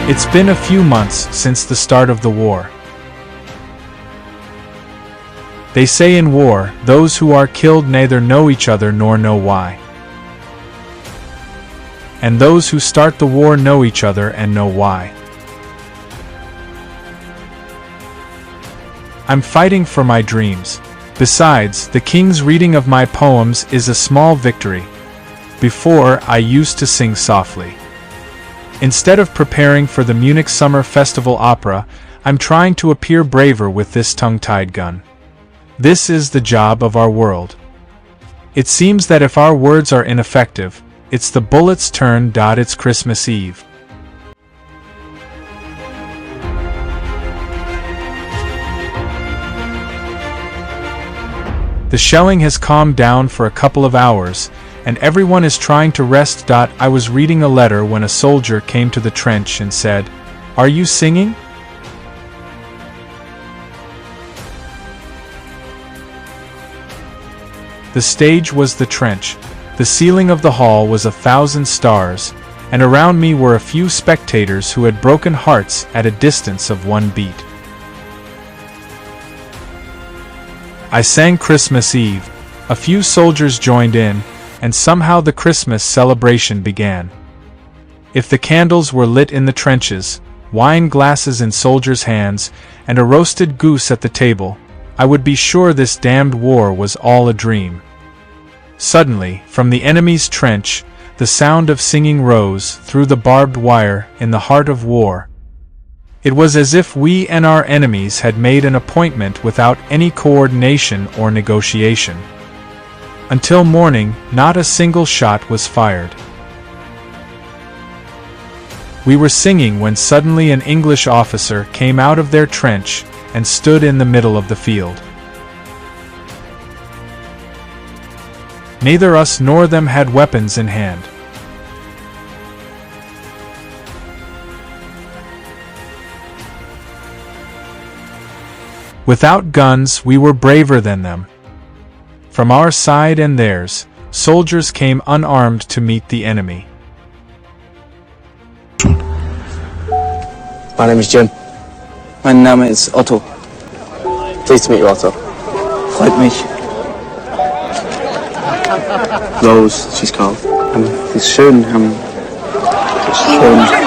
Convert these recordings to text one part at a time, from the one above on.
It's been a few months since the start of the war. They say in war, those who are killed neither know each other nor know why. And those who start the war know each other and know why. I'm fighting for my dreams. Besides, the king's reading of my poems is a small victory. Before, I used to sing softly. Instead of preparing for the Munich Summer Festival opera, I'm trying to appear braver with this tongue-tied gun. This is the job of our world. It seems that if our words are ineffective, it's the bullet's turn. It's Christmas Eve. The shelling has calmed down for a couple of hours, and everyone is trying to rest. I was reading a letter when a soldier came to the trench and said, "Are you singing?" The stage was the trench. The ceiling of the hall was 1,000 stars, and around me were a few spectators who had broken hearts at a distance of 1 beat. I sang Christmas Eve. A few soldiers joined in, and somehow the Christmas celebration began. If the candles were lit in the trenches, wine glasses in soldiers' hands, and a roasted goose at the table, I would be sure this damned war was all a dream. Suddenly, from the enemy's trench, the sound of singing rose through the barbed wire in the heart of war. It was as if we and our enemies had made an appointment without any coordination or negotiation. Until morning, not a single shot was fired. We were singing when suddenly an English officer came out of their trench and stood in the middle of the field. Neither us nor them had weapons in hand. Without guns, we were braver than them. From our side and theirs, soldiers came unarmed to meet the enemy. My name is Jim. Mein Name ist Otto. Pleased to meet you, Otto. Freut mich. Rose, she's called. Ist schön. Ist schön.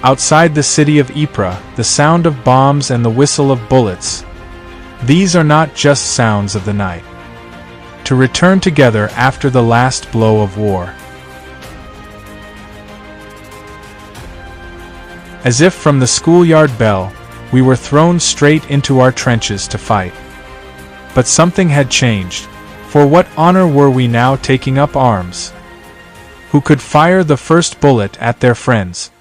Outside the city of Ypres, the sound of bombs and the whistle of bullets. These are not just sounds of the night. To return together after the last blow of war. As if from the schoolyard bell, we were thrown straight into our trenches to fight. But something had changed. For what honor were we now taking up arms? Who could fire the first bullet at their friends?